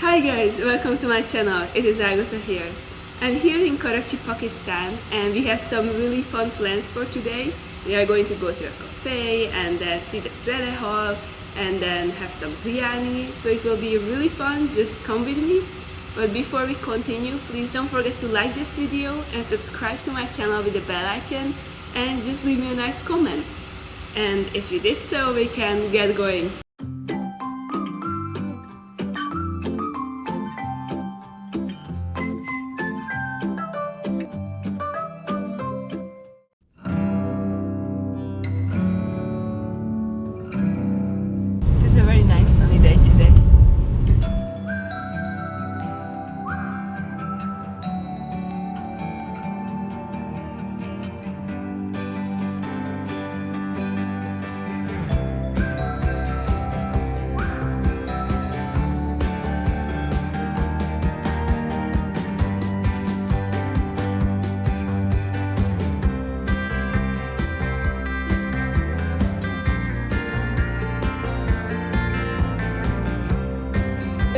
Hi guys, welcome to my channel. It is Agata here. I'm here in Karachi, Pakistan, and we have some really fun plans for today. We are going to go to a cafe and then see the Frere Hall and then have some biryani. So it will be really fun. Just come with me. But before we continue, please don't forget to like this video and subscribe to my channel with the bell icon and just leave me a nice comment. And if you did so, we can get going. It's a very nice sunny day today.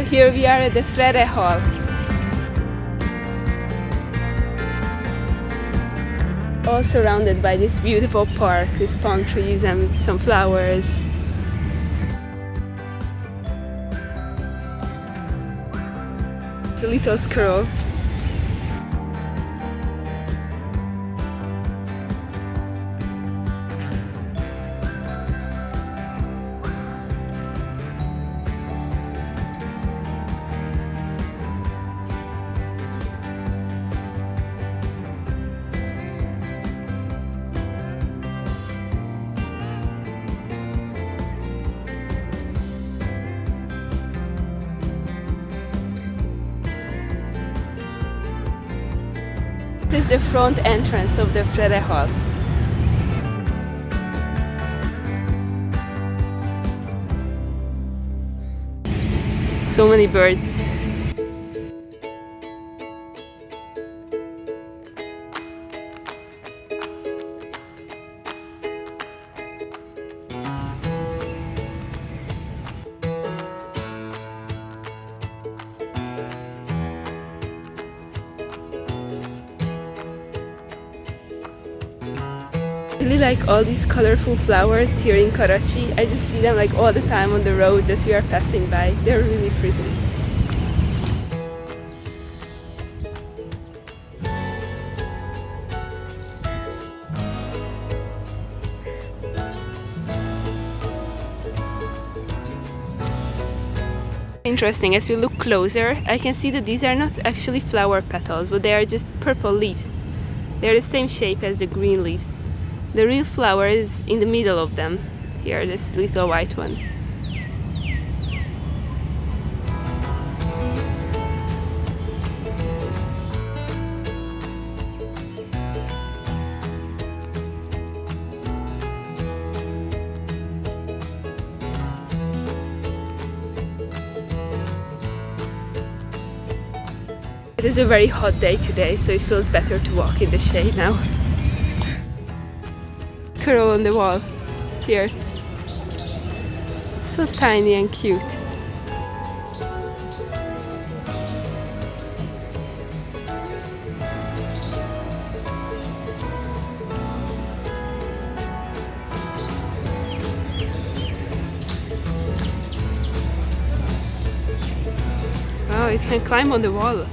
Here we are at the Frere Hall. All surrounded by this beautiful park with palm trees and some flowers. It's a little squirrel. This is the front entrance of the Frere Hall. So many birds. I really like all these colorful flowers here in Karachi. I just see them like all the time on the roads as we are passing by. They're really pretty. Interesting, as we look closer, I can see that these are not actually flower petals, but they are just purple leaves. They're the same shape as the green leaves. The real flower is in the middle of them. Here, this little white one. It is a very hot day today, so it feels better to walk in the shade now. Squirrel on the wall here, so tiny and cute. Oh, it can climb on the wall.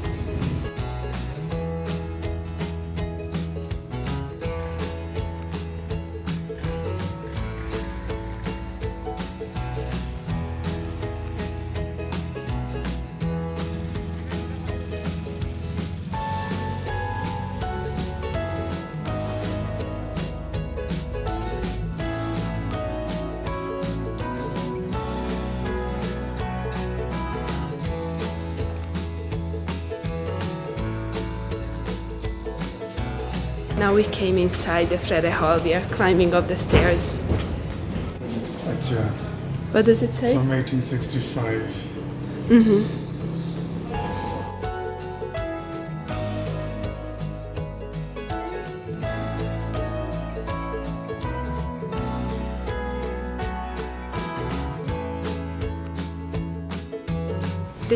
Now we came inside the Frere Hall. We are climbing up the stairs. Yes. What does it say? From 1865. Mm-hmm.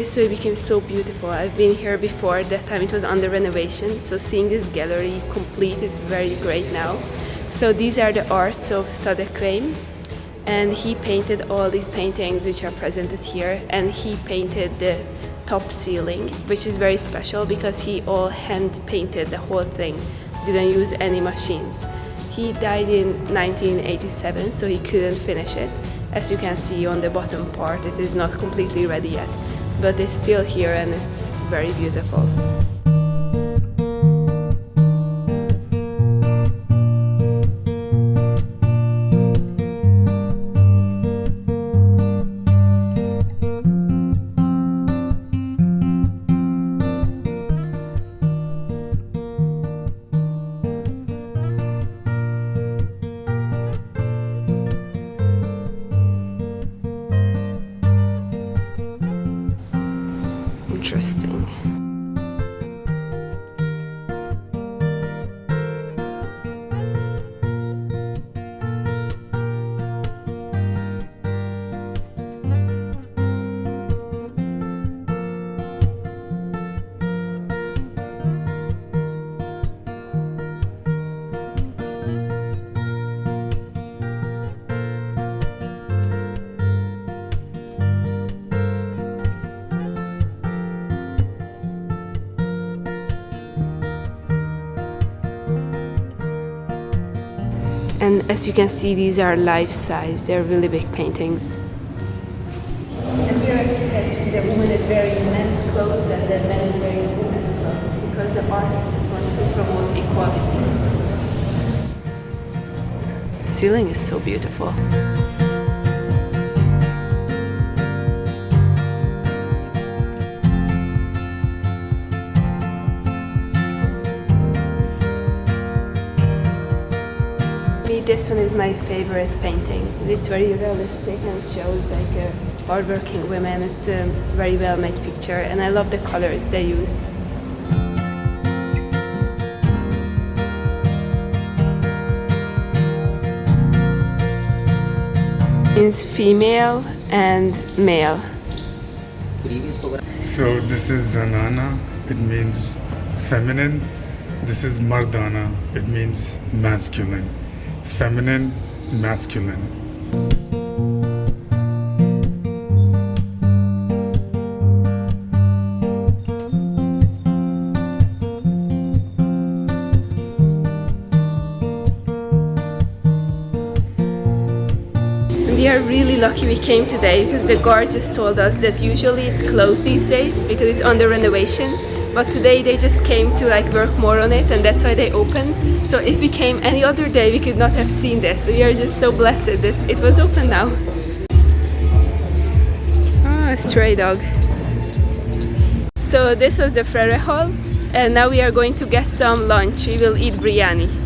this way became so beautiful. I've been here before, that time it was under renovation, so seeing this gallery complete is very great now. So these are the arts of Sadek Kraim, and he painted all these paintings which are presented here, and he painted the top ceiling, which is very special because he all hand painted the whole thing, didn't use any machines. He died in 1987, so he couldn't finish it. As you can see on the bottom part, it is not completely ready yet, but it's still here and it's very beautiful. Interesting. And as you can see, these are life-size, they're really big paintings. And here, as you can see, the woman is wearing men's clothes and the man is wearing women's clothes because the artist just wanted to promote equality. The ceiling is so beautiful. This one is my favorite painting. It's very realistic and shows like hardworking women. It's a very well made picture and I love the colors they used. It means female and male. So this is Zanana, it means feminine. This is Mardana, it means masculine. Feminine, masculine. We are really lucky we came today because the guard just told us that usually it's closed these days because it's under renovation. But today they just came to like work more on it and that's why they open. So if we came any other day we could not have seen this. So we are just so blessed that it was open now. Oh, a stray dog. So this was the Frere Hall and now we are going to get some lunch. We will eat biryani.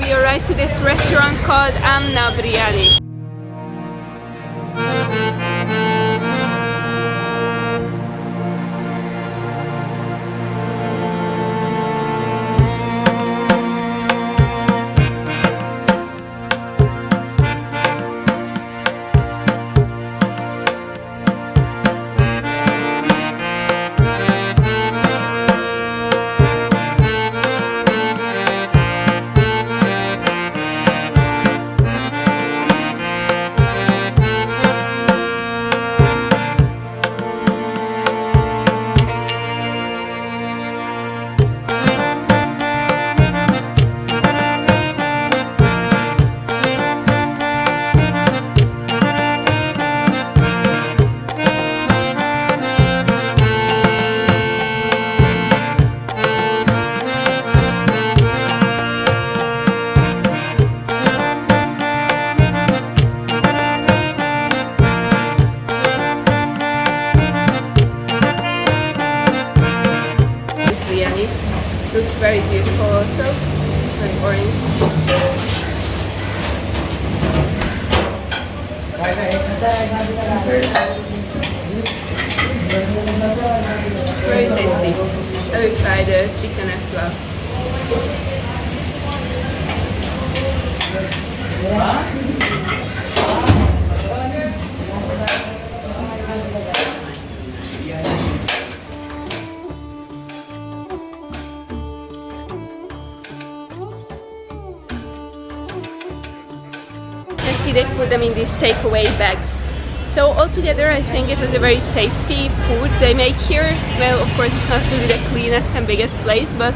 We arrived to this restaurant called Amna Biryani. biryani. Looks very beautiful also, very orange. It's very tasty. I will try the chicken as well. I see they put them in these takeaway bags. So altogether I think it was a very tasty food they make here. Well, of course it's not really the cleanest and biggest place, but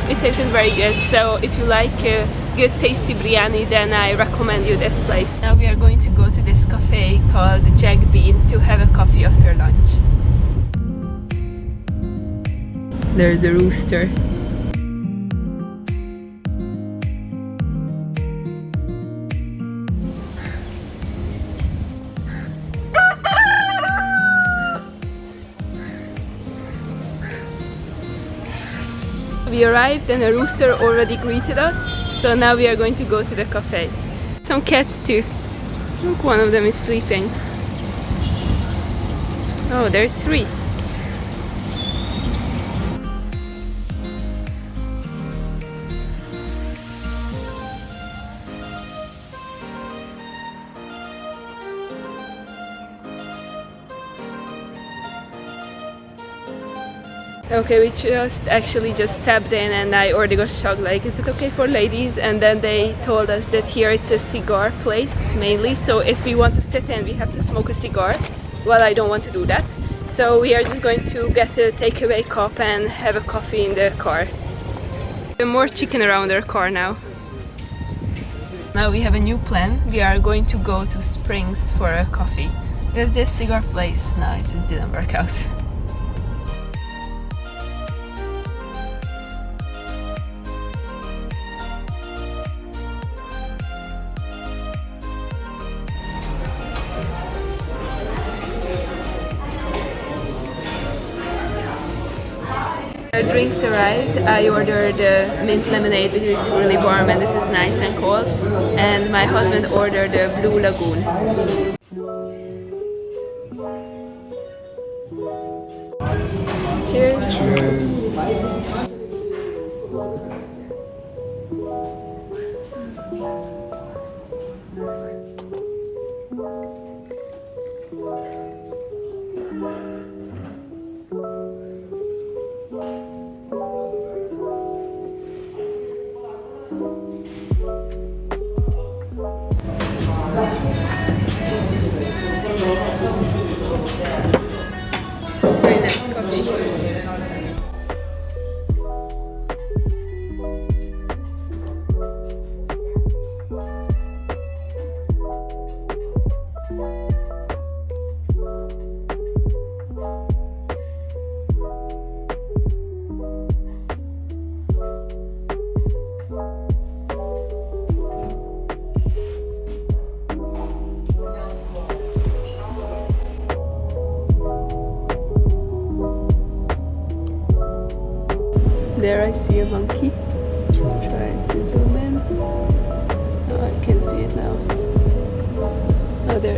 it tasted very good. So if you like good tasty biryani, then I recommend you this place. Now we are going to go to this cafe called Jag Bean to have a coffee after lunch. There's a rooster. We arrived and a rooster already greeted us, so now we are going to go to the cafe. Some cats too. Look, one of them is sleeping. Oh, there's three. Okay, we just tapped in and I already got shocked, like, is it okay for ladies? And then they told us that here it's a cigar place mainly, so if we want to sit in we have to smoke a cigar. Well, I don't want to do that, so we are just going to get a takeaway cup and have a coffee in the car. There's more chicken around our car now. Now we have a new plan. We are going to go to Springs for a coffee, because this cigar place, no, it just didn't work out. Our drinks arrived. I ordered mint lemonade because it's really warm and this is nice and cold. And my husband ordered a Blue Lagoon. Cheers! Cheers. It's very nice coffee. There I see a monkey. Try to zoom in. Oh, I can see it now. Oh, there.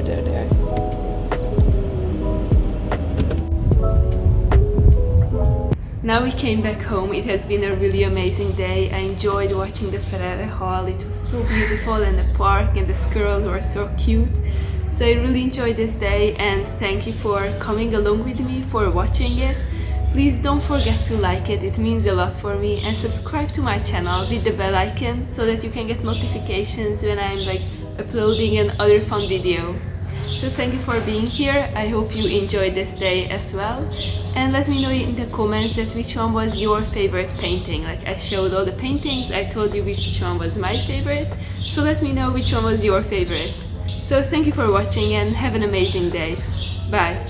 Now we came back home. It has been a really amazing day. I enjoyed watching the Frere Hall. It was so beautiful, and the park and the squirrels were so cute. So I really enjoyed this day, and thank you for coming along with me, for watching it. Please don't forget to like it means a lot for me, and subscribe to my channel with the bell icon so that you can get notifications when I'm uploading another fun video. So thank you for being here. I hope you enjoyed this day as well, and let me know in the comments that which one was your favorite painting. I showed all the paintings, I told you which one was my favorite, so let me know which one was your favorite. So thank you for watching and have an amazing day. Bye!